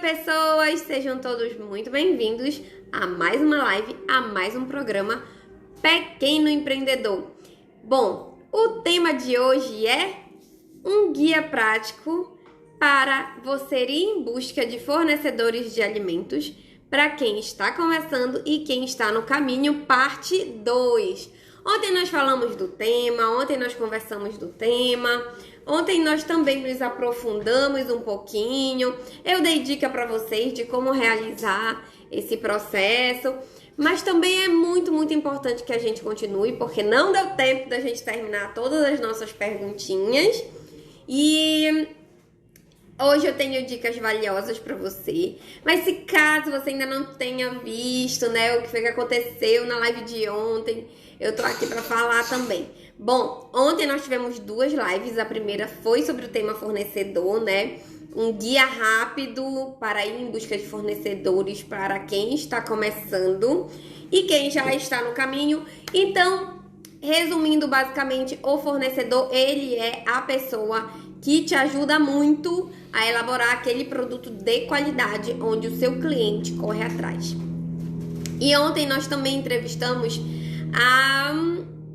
pessoas! Sejam todos muito bem-vindos a mais uma live, a mais um programa Pequeno Empreendedor. Bom, o tema de hoje é um guia prático para você ir em busca de fornecedores de alimentos para quem está começando e quem está no caminho, parte 2. Ontem nós falamos do tema, ontem nós conversamos do tema, ontem nós também nos aprofundamos um pouquinho, eu dei dica para vocês de como realizar esse processo, mas também é muito importante que a gente continue, porque não deu tempo da gente terminar todas as nossas perguntinhas e hoje eu tenho dicas valiosas para você, mas se caso você ainda não tenha visto, né, o que foi que aconteceu na live de ontem, eu tô aqui para falar também. Bom, ontem nós tivemos duas lives, a primeira foi sobre o tema fornecedor, né, um guia rápido para ir em busca de fornecedores para quem está começando e quem já está no caminho. Então, resumindo basicamente, o fornecedor, ele é a pessoa que te ajuda muito a elaborar aquele produto de qualidade onde o seu cliente corre atrás. E ontem nós também entrevistamos a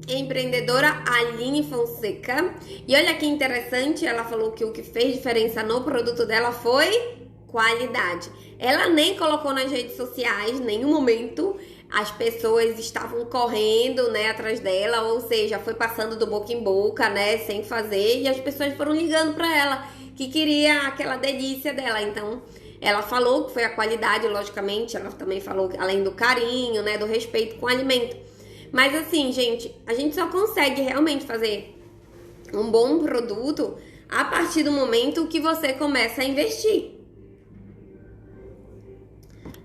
empreendedora Aline Fonseca. E olha que interessante, ela falou que o que fez diferença no produto dela foi qualidade. Ela nem colocou nas redes sociais, em nenhum momento as pessoas estavam correndo, né, atrás dela, ou seja, foi passando do boca em boca, né, sem fazer, e as pessoas foram ligando para ela que queria aquela delícia dela. Então, ela falou que foi a qualidade, logicamente, ela também falou além do carinho, né, do respeito com o alimento. Mas assim, gente, a gente só consegue realmente fazer um bom produto a partir do momento que você começa a investir.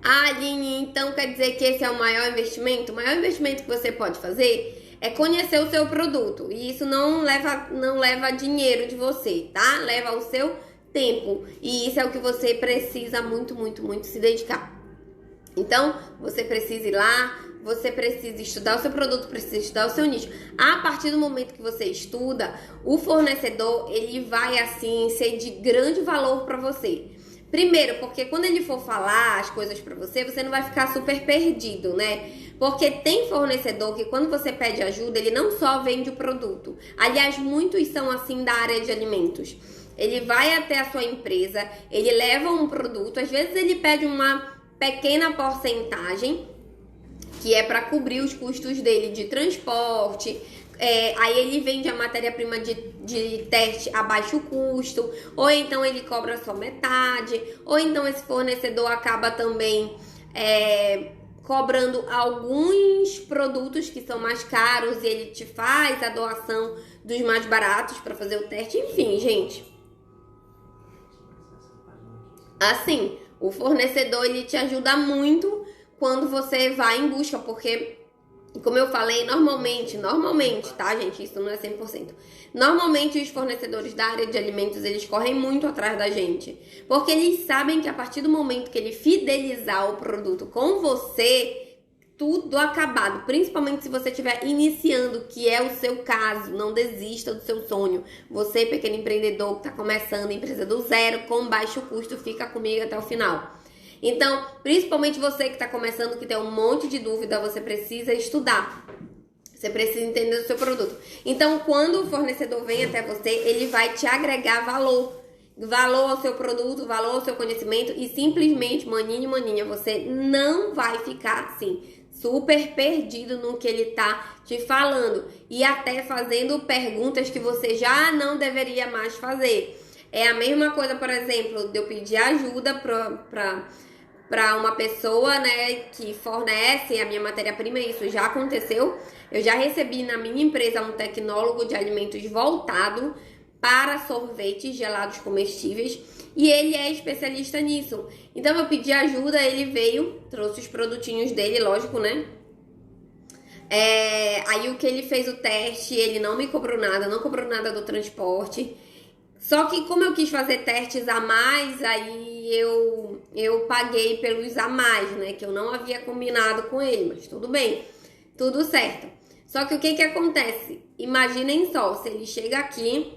Ah, Aline, então quer dizer que esse é o maior investimento? O maior investimento que você pode fazer é conhecer o seu produto. E isso não leva dinheiro de você, tá? Leva o seu tempo. E isso é o que você precisa muito se dedicar. Então, você precisa ir lá, você precisa estudar o seu produto, precisa estudar o seu nicho. A partir do momento que você estuda, o fornecedor, ele vai assim ser de grande valor para você. Primeiro, porque quando ele for falar as coisas pra você, você não vai ficar super perdido, né? Porque tem fornecedor que quando você pede ajuda, ele não só vende o produto. Aliás, muitos são assim da área de alimentos. Ele vai até a sua empresa, ele leva um produto, às vezes ele pede uma pequena porcentagem, que é para cobrir os custos dele de transporte. Aí ele vende a matéria-prima de teste a baixo custo, ou então ele cobra só metade, ou então esse fornecedor acaba também cobrando alguns produtos que são mais caros e ele te faz a doação dos mais baratos para fazer o teste. Enfim, gente, assim, o fornecedor, ele te ajuda muito quando você vai em busca, porque, como eu falei, normalmente, tá, gente? Isso não é 100%. Normalmente, os fornecedores da área de alimentos, eles correm muito atrás da gente. Porque eles sabem que a partir do momento que ele fidelizar o produto com você, tudo acabado. Principalmente se você estiver iniciando, que é o seu caso. Não desista do seu sonho. Você, pequeno empreendedor que está começando, empresa do zero, com baixo custo, fica comigo até o final. Então, principalmente você que está começando, que tem um monte de dúvida, você precisa estudar. Você precisa entender o seu produto. Então, quando o fornecedor vem até você, ele vai te agregar valor. Valor ao seu produto, valor ao seu conhecimento e simplesmente, maninha, você não vai ficar assim, super perdido no que ele tá te falando. E até fazendo perguntas que você já não deveria mais fazer. É a mesma coisa, por exemplo, de eu pedir ajuda para uma pessoa, né, que fornece a minha matéria-prima. Isso já aconteceu. Eu já recebi na minha empresa um tecnólogo de alimentos voltado para sorvetes gelados comestíveis e ele é especialista nisso. Então eu pedi ajuda, ele veio, trouxe os produtinhos dele, lógico, né? Aí o que ele fez o teste, ele não me cobrou nada, não cobrou nada do transporte. Só que como eu quis fazer testes a mais, aí eu paguei pelos a mais, né? Que eu não havia combinado com ele, mas tudo bem, tudo certo. Só que o que acontece? Imaginem só, se ele chega aqui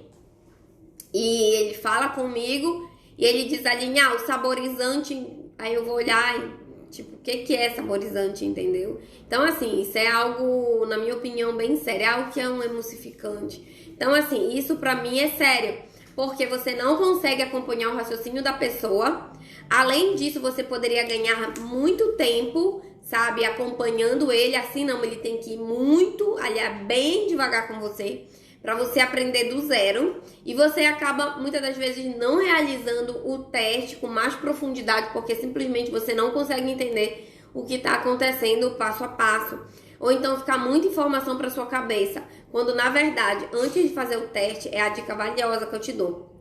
e ele fala comigo e ele diz ali, o saborizante, aí eu vou olhar e, tipo, o que é saborizante, entendeu? Então, assim, isso é algo, na minha opinião, bem sério, é algo que é um emulsificante. Então, assim, isso pra mim é sério, porque você não consegue acompanhar o raciocínio da pessoa. Além disso, você poderia ganhar muito tempo, sabe, acompanhando ele. Assim não, ele tem que ir muito, aliás, bem devagar com você, para você aprender do zero. E você acaba, muitas das vezes, não realizando o teste com mais profundidade, porque simplesmente você não consegue entender o que está acontecendo passo a passo. Ou então ficar muita informação para sua cabeça, quando na verdade, antes de fazer o teste, é a dica valiosa que eu te dou,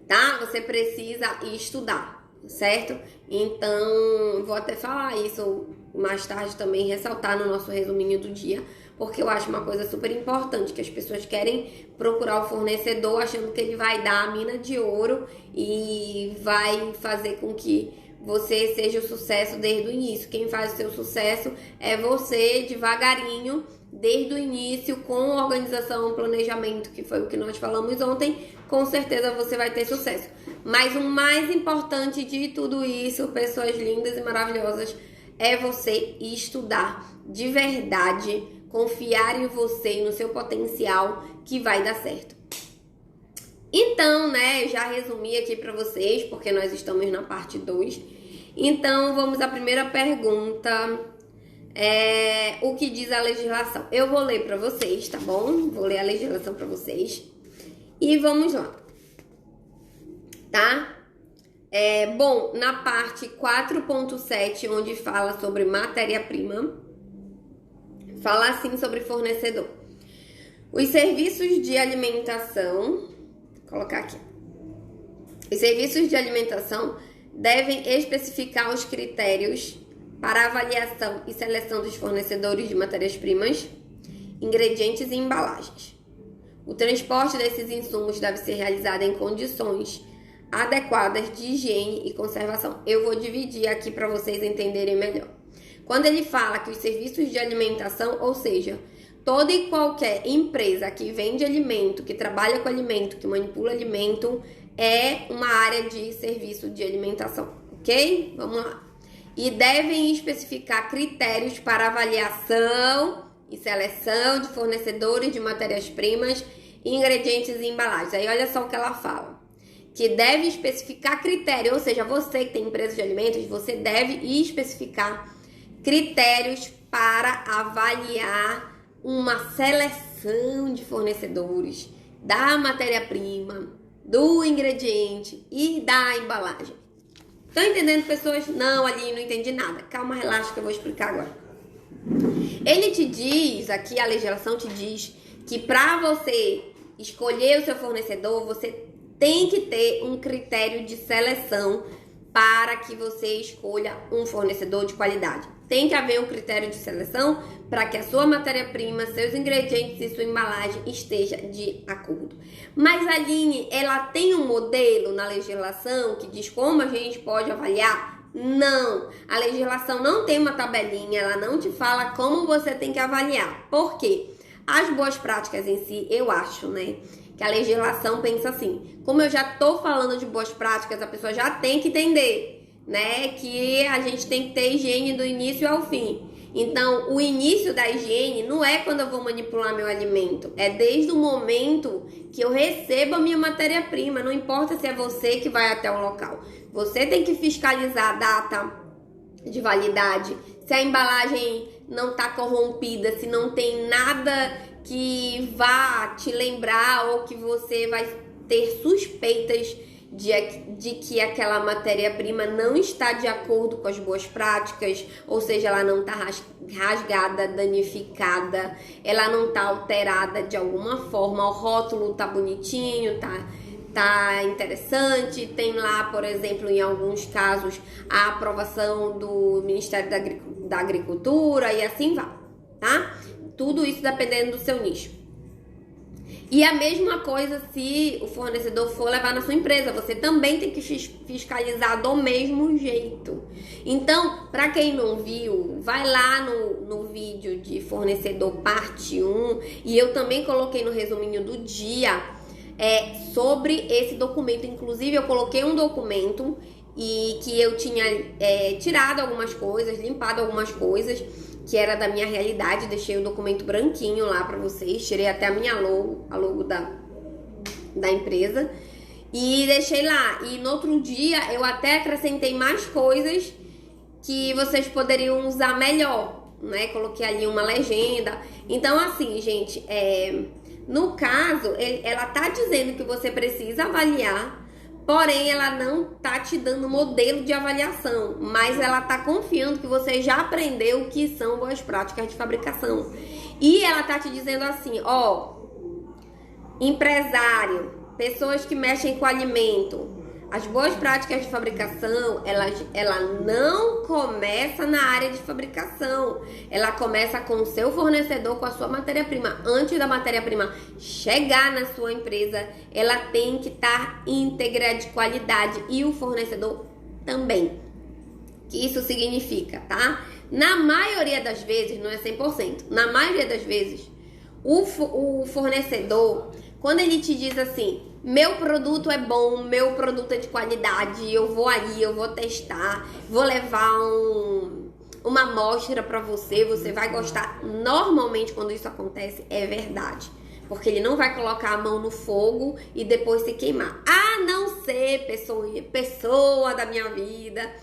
tá? Você precisa estudar, certo? Então, vou até falar isso mais tarde também, ressaltar no nosso resuminho do dia, porque eu acho uma coisa super importante, que as pessoas querem procurar o fornecedor achando que ele vai dar a mina de ouro e vai fazer com que você seja o sucesso desde o início. Quem faz o seu sucesso é você, devagarinho, desde o início, com organização, planejamento, que foi o que nós falamos ontem. Com certeza você vai ter sucesso. Mas o mais importante de tudo isso, pessoas lindas e maravilhosas, é você estudar de verdade, confiar em você e no seu potencial, que vai dar certo. Então, né, eu já resumi aqui pra vocês, porque nós estamos na parte 2. Então, vamos à primeira pergunta. O que diz a legislação? Eu vou ler pra vocês, tá bom? Vou ler a legislação pra vocês. E vamos lá. Tá? Bom, na parte 4.7, onde fala sobre matéria-prima, fala assim sobre fornecedor. Os serviços de alimentação... Vou colocar aqui. Os serviços de alimentação devem especificar os critérios para avaliação e seleção dos fornecedores de matérias-primas, ingredientes e embalagens. O transporte desses insumos deve ser realizado em condições adequadas de higiene e conservação. Eu vou dividir aqui para vocês entenderem melhor. Quando ele fala que os serviços de alimentação, ou seja, toda e qualquer empresa que vende alimento, que trabalha com alimento, que manipula alimento, é uma área de serviço de alimentação, ok? Vamos lá. E devem especificar critérios para avaliação e seleção de fornecedores de matérias-primas, ingredientes e embalagens. Aí olha só o que ela fala. Que deve especificar critérios, ou seja, você que tem empresa de alimentos, você deve especificar critérios para avaliar uma seleção de fornecedores da matéria-prima, do ingrediente e da embalagem. Estão entendendo, pessoas? Não, ali não entendi nada. Calma, relaxa que eu vou explicar agora. Ele te diz, aqui a legislação te diz, que para você escolher o seu fornecedor, você tem que ter um critério de seleção para que você escolha um fornecedor de qualidade. Tem que haver um critério de seleção para que a sua matéria-prima, seus ingredientes e sua embalagem esteja de acordo. Mas a Aline, ela tem um modelo na legislação que diz como a gente pode avaliar? Não, a legislação não tem uma tabelinha, ela não te fala como você tem que avaliar. Por quê? As boas práticas em si, eu acho, né, que a legislação pensa assim, como eu já tô falando de boas práticas, a pessoa já tem que entender, né, que a gente tem que ter higiene do início ao fim. Então, o início da higiene não é quando eu vou manipular meu alimento, é desde o momento que eu recebo a minha matéria-prima, não importa se é você que vai até o local. Você tem que fiscalizar a data de validade, se a embalagem não está corrompida, se não tem nada que vá te lembrar ou que você vai ter suspeitas de que aquela matéria-prima não está de acordo com as boas práticas, ou seja, ela não está rasgada, danificada, ela não está alterada de alguma forma, o rótulo tá bonitinho, tá interessante, tem lá, por exemplo, em alguns casos, a aprovação do Ministério da Agricultura e assim vai, tá? Tudo isso dependendo do seu nicho. E a mesma coisa se o fornecedor for levar na sua empresa, você também tem que fiscalizar do mesmo jeito. Então, para quem não viu, vai lá no vídeo de fornecedor parte 1, e eu também coloquei no resuminho do dia sobre esse documento. Inclusive, eu coloquei um documento e que eu tinha tirado algumas coisas, limpado algumas coisas que era da minha realidade. Deixei o documento branquinho lá pra vocês, tirei até a minha logo, a logo da empresa, e deixei lá. E no outro dia eu até acrescentei mais coisas que vocês poderiam usar melhor, né? Coloquei ali uma legenda. Então, assim, gente, no caso, ela tá dizendo que você precisa avaliar, porém ela não tá te dando modelo de avaliação, mas ela tá confiando que você já aprendeu o que são boas práticas de fabricação. E ela tá te dizendo assim, ó, empresário, pessoas que mexem com alimento, as boas práticas de fabricação, ela não começa na área de fabricação. Ela começa com o seu fornecedor, com a sua matéria-prima. Antes da matéria-prima chegar na sua empresa, ela tem que estar íntegra, de qualidade, e o fornecedor também. O que isso significa, tá? Na maioria das vezes, não é 100%, na maioria das vezes, o fornecedor, quando ele te diz assim, meu produto é bom, meu produto é de qualidade, eu vou ali, eu vou testar, vou levar uma amostra pra você, você vai gostar. Normalmente, quando isso acontece, é verdade. Porque ele não vai colocar a mão no fogo e depois se queimar. A não ser, pessoa da minha vida,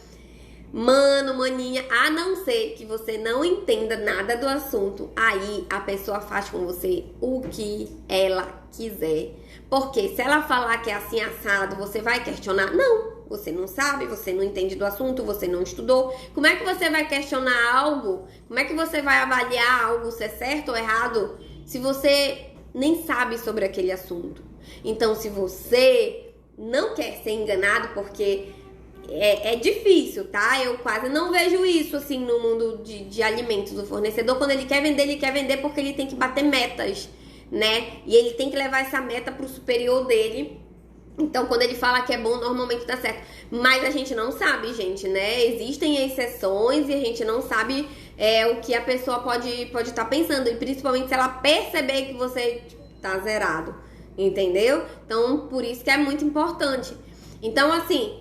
mano, maninha, a não ser que você não entenda nada do assunto, aí a pessoa faz com você o que ela quiser. Porque se ela falar que é assim assado, você vai questionar? Não, você não sabe, você não entende do assunto, você não estudou. Como é que você vai questionar algo? Como é que você vai avaliar algo se é certo ou errado se você nem sabe sobre aquele assunto? Então, se você não quer ser enganado, porque é difícil, tá? Eu quase não vejo isso, assim, no mundo de alimentos. O fornecedor, quando ele quer vender porque ele tem que bater metas, né? E ele tem que levar essa meta pro superior dele. Então, quando ele fala que é bom, normalmente tá certo. Mas a gente não sabe, gente, né? Existem exceções e a gente não sabe o que a pessoa pode estar pensando. E principalmente se ela perceber que você tá zerado, entendeu? Então, por isso que é muito importante. Então, assim,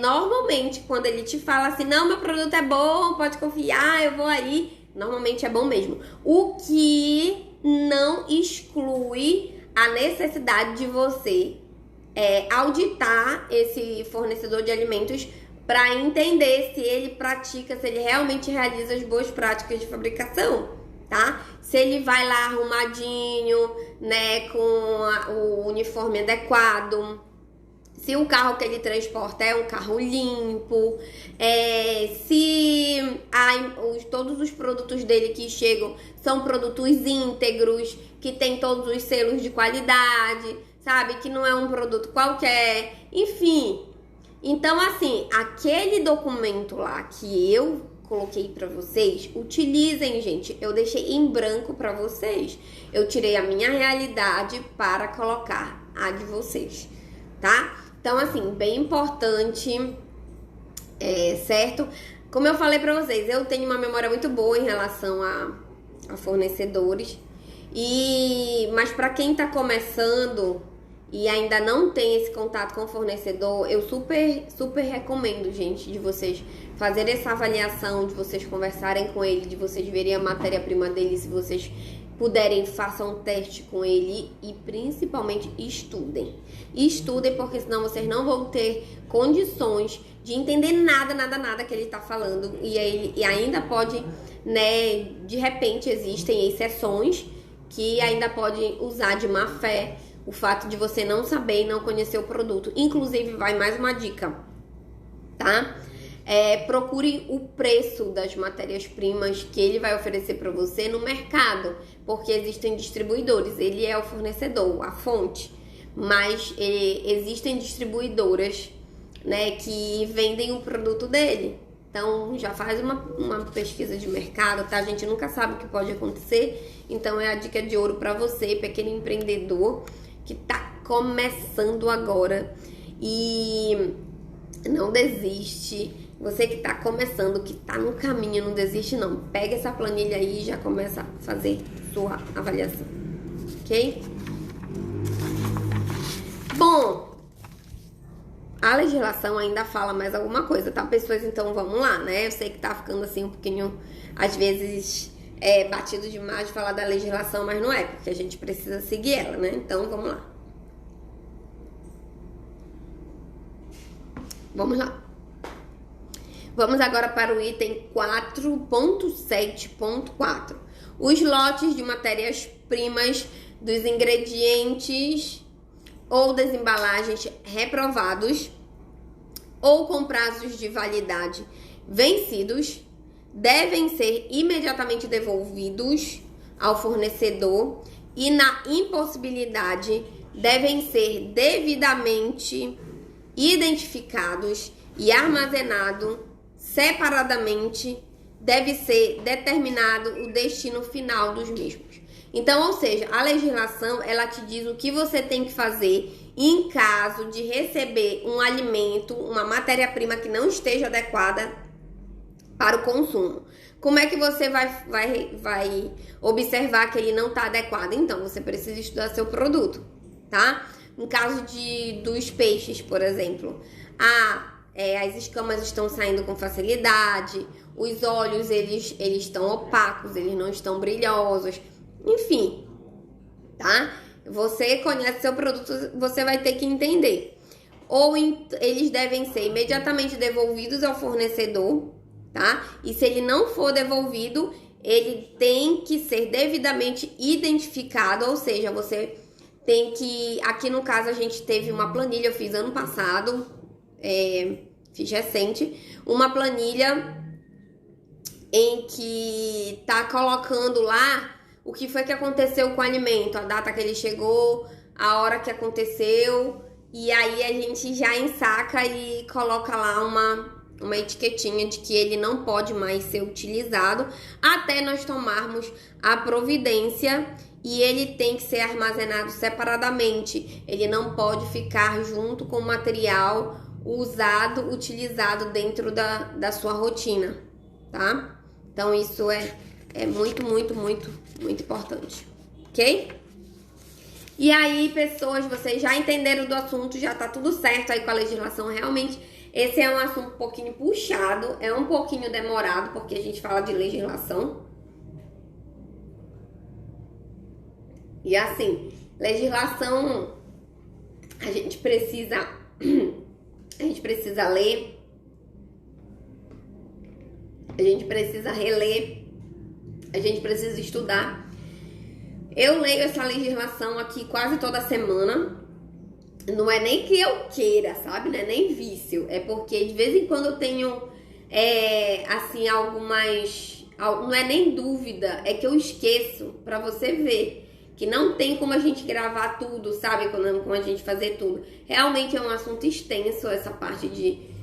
normalmente, quando ele te fala assim, não, meu produto é bom, pode confiar, eu vou aí, normalmente é bom mesmo. O que não exclui a necessidade de você auditar esse fornecedor de alimentos para entender se ele pratica, se ele realmente realiza as boas práticas de fabricação, tá? Se ele vai lá arrumadinho, né, com o uniforme adequado, se o carro que ele transporta é um carro limpo, se todos os produtos dele que chegam são produtos íntegros, que tem todos os selos de qualidade, sabe? Que não é um produto qualquer, enfim. Então, assim, aquele documento lá que eu coloquei pra vocês, utilizem, gente. Eu deixei em branco pra vocês. Eu tirei a minha realidade para colocar a de vocês, tá? Então, assim, bem importante, certo? Como eu falei pra vocês, eu tenho uma memória muito boa em relação a fornecedores. Mas pra quem tá começando e ainda não tem esse contato com o fornecedor, eu super recomendo, gente, de vocês fazerem essa avaliação, de vocês conversarem com ele, de vocês verem a matéria-prima dele, se vocês puderem, façam um teste com ele e principalmente estudem. Estudem, porque senão vocês não vão ter condições de entender nada que ele tá falando. E ainda pode, né, de repente existem exceções que ainda podem usar de má fé o fato de você não saber e não conhecer o produto. Inclusive, vai mais uma dica, tá? Procure o preço das matérias-primas que ele vai oferecer para você no mercado, porque existem distribuidores, ele é o fornecedor, a fonte, mas existem distribuidoras, né, que vendem o produto dele. Então, já faz uma pesquisa de mercado, tá? A gente nunca sabe o que pode acontecer, então é a dica de ouro para você, pequeno empreendedor que tá começando agora. E não desiste. Você que tá começando, que tá no caminho, não desiste não. Pega essa planilha aí e já começa a fazer sua avaliação, ok? a legislação ainda fala mais alguma coisa, tá, pessoas? Então vamos lá, né? Eu sei que tá ficando assim um pouquinho, às vezes, batido demais de falar da legislação, mas não é, porque a gente precisa seguir ela, né? Então vamos lá. Vamos lá. Vamos agora para o item 4.7.4. Os lotes de matérias-primas dos ingredientes ou das embalagens reprovados ou com prazos de validade vencidos devem ser imediatamente devolvidos ao fornecedor e, na impossibilidade, devem ser devidamente identificados e armazenados separadamente. Deve ser determinado o destino final dos mesmos. Então, ou seja, a legislação, ela te diz o que você tem que fazer em caso de receber um alimento, uma matéria-prima que não esteja adequada para o consumo. Como é que você vai observar que ele não está adequado? Então, você precisa estudar seu produto, tá? No caso dos peixes, por exemplo, as escamas estão saindo com facilidade, os olhos eles estão opacos, eles não estão brilhosos, enfim, tá? Você conhece seu produto, você vai ter que entender. Ou eles devem ser imediatamente devolvidos ao fornecedor, tá? E se ele não for devolvido, ele tem que ser devidamente identificado, ou seja, você tem que... Aqui no caso a gente teve uma planilha, eu fiz ano passado, fiz recente, uma planilha em que tá colocando lá o que foi que aconteceu com o alimento, a data que ele chegou, a hora que aconteceu, e aí a gente já ensaca e coloca lá uma etiquetinha de que ele não pode mais ser utilizado até nós tomarmos a providência, e ele tem que ser armazenado separadamente, ele não pode ficar junto com o material utilizado dentro da sua rotina, tá? Então isso é muito, muito, muito, muito importante, ok? E aí, pessoas, vocês já entenderam do assunto, já tá tudo certo aí com a legislação. Realmente, esse é um assunto um pouquinho puxado, é um pouquinho demorado, porque a gente fala de legislação. E assim, legislação, a gente precisa ler, a gente precisa reler, a gente precisa estudar. Eu leio essa legislação aqui quase toda semana. Não é nem que eu queira, sabe? Não é nem vício. É porque de vez em quando eu tenho, assim, algumas... Não é nem dúvida, é que eu esqueço, pra você ver que não tem como a gente gravar tudo, sabe? Como a gente fazer tudo. Realmente é um assunto extenso, essa parte de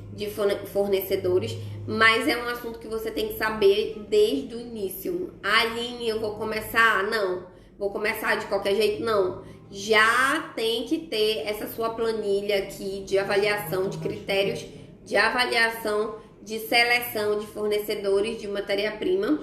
fornecedores, mas é um assunto que você tem que saber desde o início. Aline, eu vou começar? Não. Vou começar de qualquer jeito? Não. Já tem que ter essa sua planilha aqui de avaliação de critérios, de avaliação de seleção de fornecedores de matéria-prima,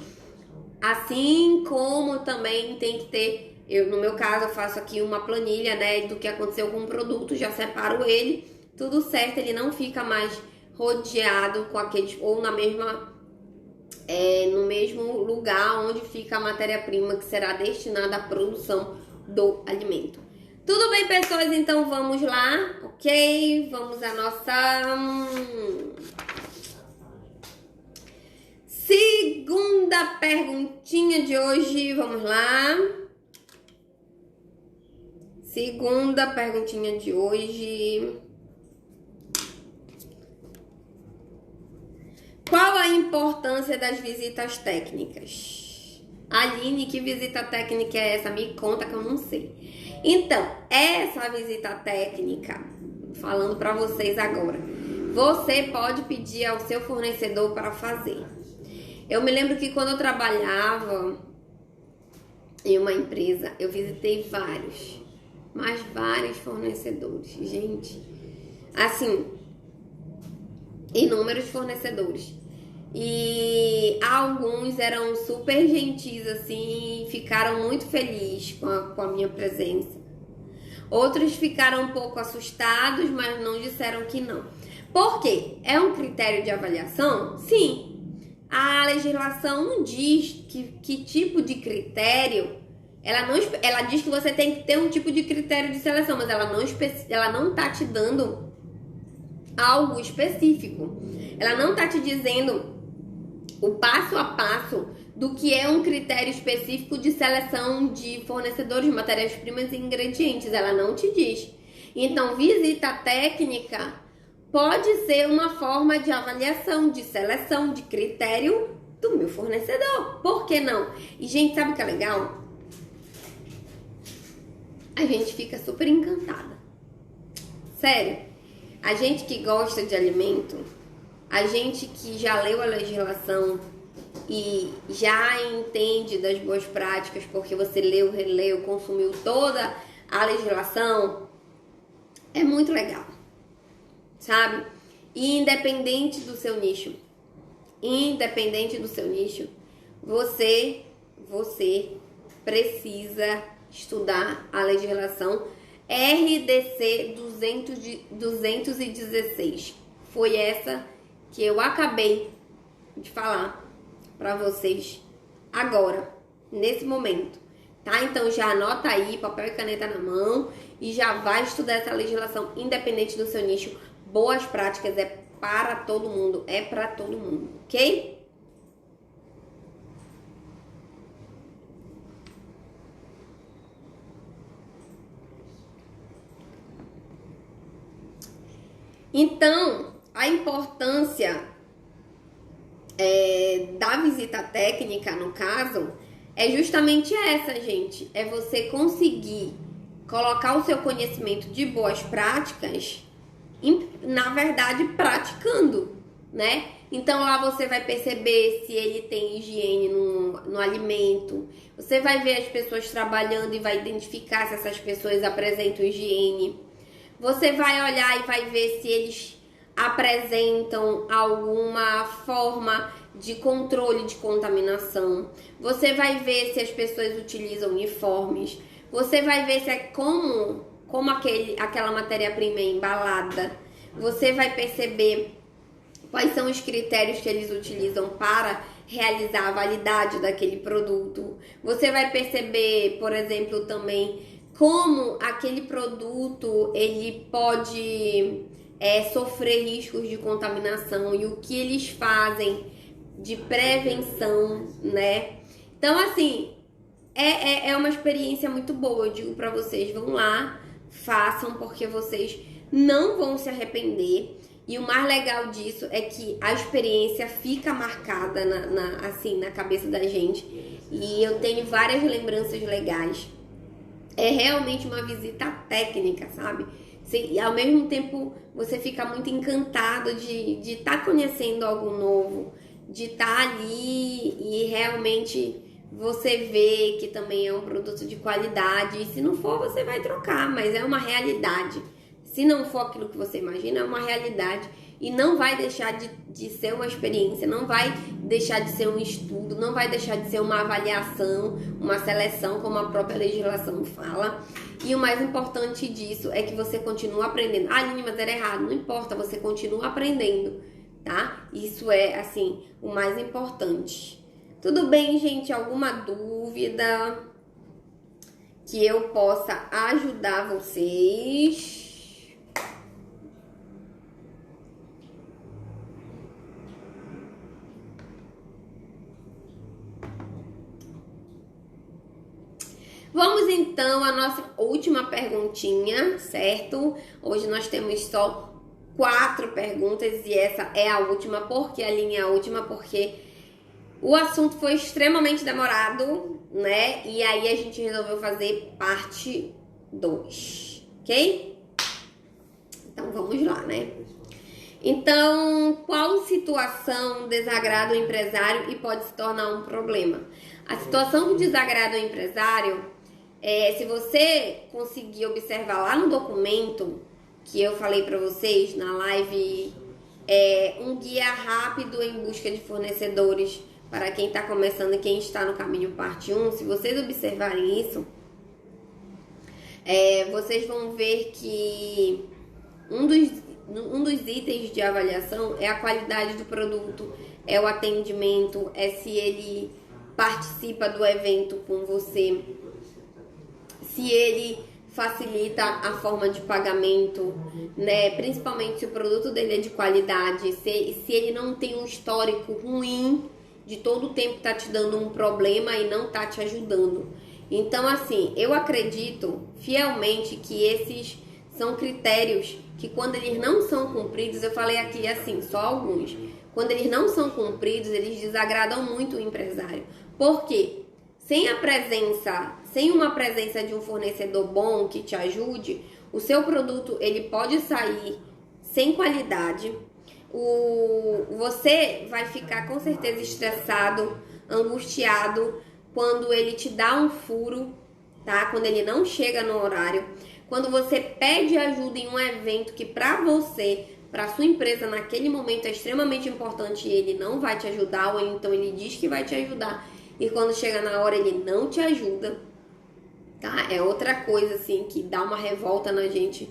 assim como também tem que ter, no meu caso, eu faço aqui uma planilha, né, do que aconteceu com o produto, já separo ele, tudo certo, ele não fica mais rodeado com aqueles, ou na mesma, no mesmo lugar onde fica a matéria-prima que será destinada à produção do alimento. Tudo bem, pessoas? Então vamos lá, ok? Vamos à nossa segunda perguntinha de hoje. Vamos lá. Segunda perguntinha de hoje. Qual a importância das visitas técnicas? Aline, que visita técnica é essa? Me conta que eu não sei. Então, essa visita técnica, falando para vocês agora, você pode pedir ao seu fornecedor para fazer. Eu me lembro que quando eu trabalhava em uma empresa, eu visitei vários fornecedores. Gente, assim, inúmeros fornecedores. E alguns eram super gentis, assim, ficaram muito felizes com a minha presença. Outros ficaram um pouco assustados, mas não disseram que não. Por quê? É um critério de avaliação? Sim. A legislação não diz que tipo de critério. Ela diz que você tem que ter um tipo de critério de seleção, mas ela não tá te dando algo específico. Ela não tá te dizendo o passo a passo do que é um critério específico de seleção de fornecedores, matérias-primas e ingredientes. Ela não te diz. Então, visita técnica pode ser uma forma de avaliação, de seleção, de critério do meu fornecedor. Por que não? E, gente, sabe o que é legal? A gente fica super encantada. Sério. A gente que gosta de alimento, a gente que já leu a legislação e já entende das boas práticas, porque você leu, releu, consumiu toda a legislação, é muito legal, sabe? E independente do seu nicho, você precisa estudar a legislação RDC 216. Foi essa que eu acabei de falar para vocês agora, nesse momento, tá? Então já anota aí, papel e caneta na mão e já vai estudar essa legislação independente do seu nicho. Boas práticas é para todo mundo, é para todo mundo, ok? Então, a importância da visita técnica, no caso, é justamente essa, gente. É você conseguir colocar o seu conhecimento de boas práticas, na verdade, praticando, né? Então, lá você vai perceber se ele tem higiene no alimento. Você vai ver as pessoas trabalhando e vai identificar se essas pessoas apresentam higiene. Você vai olhar e vai ver se eles apresentam alguma forma de controle de contaminação. Você vai ver se as pessoas utilizam uniformes. Você vai ver se é como aquela matéria-prima é embalada. Você vai perceber quais são os critérios que eles utilizam para realizar a validade daquele produto. Você vai perceber, por exemplo, também como aquele produto ele pode sofrer riscos de contaminação e o que eles fazem de prevenção, né? Então, assim, é uma experiência muito boa. Eu digo pra vocês, vão lá, façam, porque vocês não vão se arrepender. E o mais legal disso é que a experiência fica marcada na cabeça da gente. E eu tenho várias lembranças legais. É realmente uma visita técnica, sabe? E ao mesmo tempo você fica muito encantado de estar conhecendo algo novo, de estar ali e realmente você vê que também é um produto de qualidade. E se não for, você vai trocar, mas é uma realidade. Se não for aquilo que você imagina, é uma realidade. E não vai deixar de ser uma experiência, não vai deixar de ser um estudo, não vai deixar de ser uma avaliação, uma seleção, como a própria legislação fala. E o mais importante disso é que você continua aprendendo. Ah, Aline, mas era errado. Não importa, você continua aprendendo, tá? Isso é, assim, o mais importante. Tudo bem, gente? Alguma dúvida que eu possa ajudar vocês? Vamos então à nossa última perguntinha, certo? Hoje nós temos só 4 perguntas e essa é a última. Por que a linha é a última? Porque o assunto foi extremamente demorado, né? E aí a gente resolveu fazer parte 2, ok? Então vamos lá, né? Então, qual situação desagrada o empresário e pode se tornar um problema? A situação que desagrada o empresário se você conseguir observar lá no documento que eu falei para vocês na live, um guia rápido em busca de fornecedores para quem está começando e quem está no caminho parte 1, se vocês observarem isso, Vocês vão ver que um dos itens de avaliação é a qualidade do produto, é o atendimento, é se ele participa do evento com você, se ele facilita a forma de pagamento, né? Principalmente se o produto dele é de qualidade, se ele não tem um histórico ruim de todo o tempo tá te dando um problema e não tá te ajudando. Então, assim, eu acredito fielmente que esses são critérios que, quando eles não são cumpridos, eu falei aqui assim, só alguns, quando eles não são cumpridos, eles desagradam muito o empresário. Por quê? Sem uma presença de um fornecedor bom que te ajude, o seu produto ele pode sair sem qualidade. Você vai ficar com certeza estressado, angustiado quando ele te dá um furo, tá? Quando ele não chega no horário. Quando você pede ajuda em um evento que pra você, pra sua empresa naquele momento é extremamente importante e ele não vai te ajudar, ou então ele diz que vai te ajudar e quando chega na hora ele não te ajuda, tá? É outra coisa assim que dá uma revolta na gente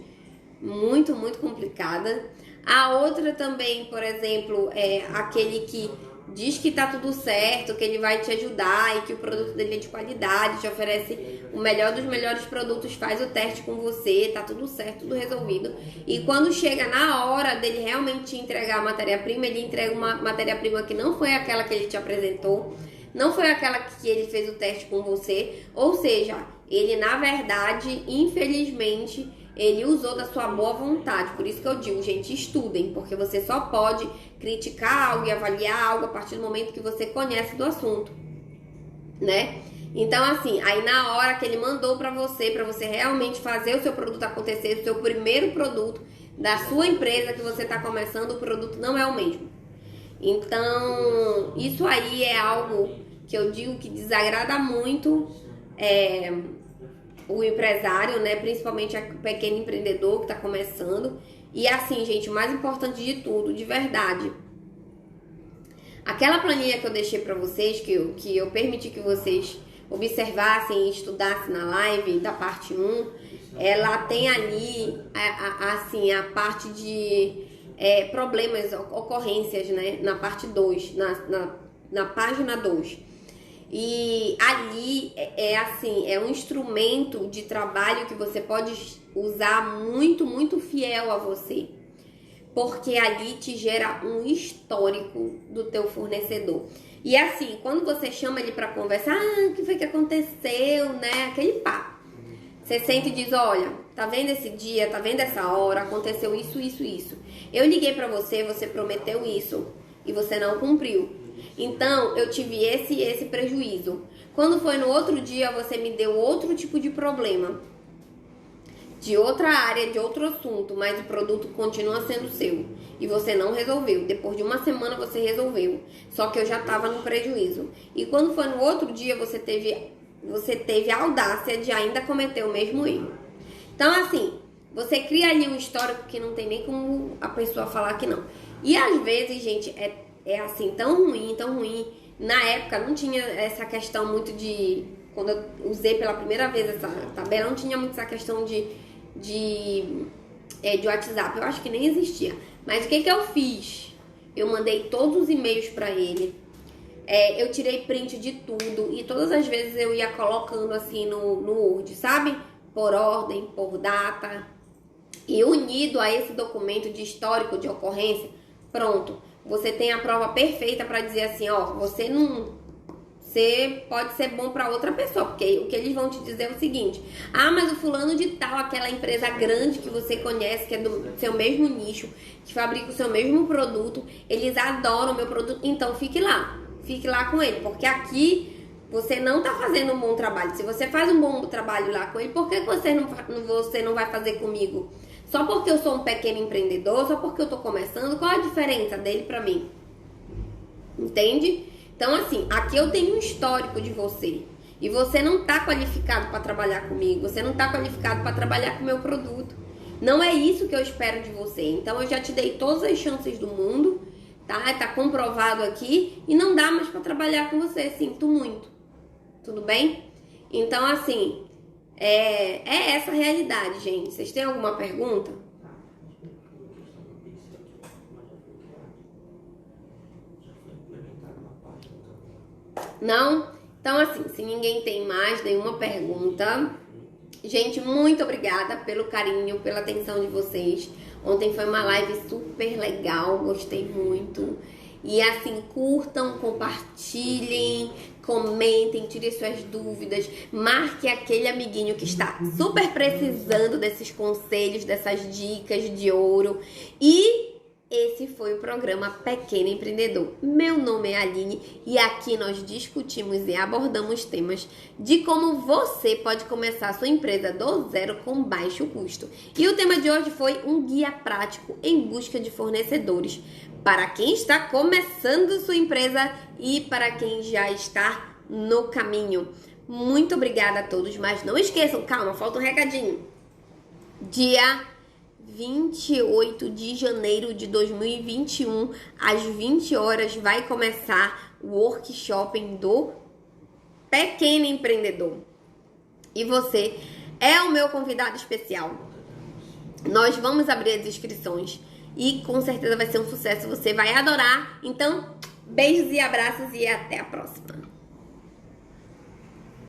muito, muito complicada. A outra também, por exemplo, é aquele que diz que tá tudo certo, que ele vai te ajudar e que o produto dele é de qualidade, te oferece o melhor dos melhores produtos, faz o teste com você, tá tudo certo, tudo resolvido. E quando chega na hora dele realmente te entregar a matéria-prima, ele entrega uma matéria-prima que não foi aquela que ele te apresentou, não foi aquela que ele fez o teste com você, ou seja, ele na verdade, infelizmente, ele usou da sua boa vontade. Por isso que eu digo, gente, estudem, porque você só pode criticar algo e avaliar algo a partir do momento que você conhece do assunto, né? Então, assim, aí na hora que ele mandou pra você realmente fazer o seu produto acontecer, o seu primeiro produto da sua empresa que você tá começando, o produto não é o mesmo. Então, isso aí é algo que eu digo que desagrada muito o empresário, né? Principalmente o pequeno empreendedor que tá começando. E assim, gente, o mais importante de tudo, de verdade, aquela planilha que eu deixei pra vocês, que eu permiti que vocês observassem e estudassem na live da parte 1, ela tem ali a parte de problemas, ocorrências, né? Na parte 2, na página 2. E ali é um instrumento de trabalho que você pode usar muito, muito fiel a você, porque ali te gera um histórico do teu fornecedor. E assim, quando você chama ele para conversar, o que foi que aconteceu, né? Aquele papo. Você sente e diz, olha, tá vendo esse dia, tá vendo essa hora, aconteceu isso, isso, isso. Eu liguei para você, você prometeu isso e você não cumpriu. Então, eu tive esse prejuízo. Quando foi no outro dia, você me deu outro tipo de problema, de outra área, de outro assunto, mas o produto continua sendo seu e você não resolveu. Depois de uma semana você resolveu, só que eu já estava no prejuízo. E quando foi no outro dia, você teve a audácia de ainda cometer o mesmo erro. Então, assim, você cria ali um histórico que não tem nem como a pessoa falar que não. E às vezes, gente, é assim, tão ruim, tão ruim. Na época não tinha essa questão muito de... Quando eu usei pela primeira vez essa tabela, não tinha muito essa questão de WhatsApp. Eu acho que nem existia. Mas o que eu fiz? Eu mandei todos os e-mails pra ele. Eu tirei print de tudo. E todas as vezes eu ia colocando assim no Word, sabe? Por ordem, por data. E unido a esse documento de histórico de ocorrência, pronto. Você tem a prova perfeita para dizer assim, ó, você pode ser bom para outra pessoa, porque o que eles vão te dizer é o seguinte: ah, mas o fulano de tal, aquela empresa grande que você conhece, que é do seu mesmo nicho, que fabrica o seu mesmo produto, eles adoram o meu produto, então fique lá com ele, porque aqui você não tá fazendo um bom trabalho. Se você faz um bom trabalho lá com ele, por que você não vai fazer comigo? Só porque eu sou um pequeno empreendedor, só porque eu tô começando, qual a diferença dele pra mim? Entende? Então, assim, aqui eu tenho um histórico de você. E você não tá qualificado para trabalhar comigo. Você não tá qualificado para trabalhar com o meu produto. Não é isso que eu espero de você. Então, eu já te dei todas as chances do mundo, tá? Tá comprovado aqui. E não dá mais para trabalhar com você. Sinto muito. Tudo bem? Então, assim... É essa a realidade, gente. Vocês têm alguma pergunta? Não? Então, assim, se ninguém tem mais nenhuma pergunta, gente, muito obrigada pelo carinho, pela atenção de vocês. Ontem foi uma live super legal, gostei muito. E assim, curtam, compartilhem, comentem, tirem suas dúvidas, marque aquele amiguinho que está super precisando desses conselhos, dessas dicas de ouro. E esse foi o programa Pequeno Empreendedor. Meu nome é Aline e aqui nós discutimos e abordamos temas de como você pode começar a sua empresa do zero com baixo custo. E o tema de hoje foi um guia prático em busca de fornecedores para quem está começando sua empresa e para quem já está no caminho. Muito obrigada a todos, mas não esqueçam, calma, falta um recadinho. Dia 28 de janeiro de 2021, às 20 horas, vai começar o workshop do Pequeno Empreendedor. E você é o meu convidado especial. Nós vamos abrir as inscrições e com certeza vai ser um sucesso, você vai adorar. Então, beijos e abraços e até a próxima.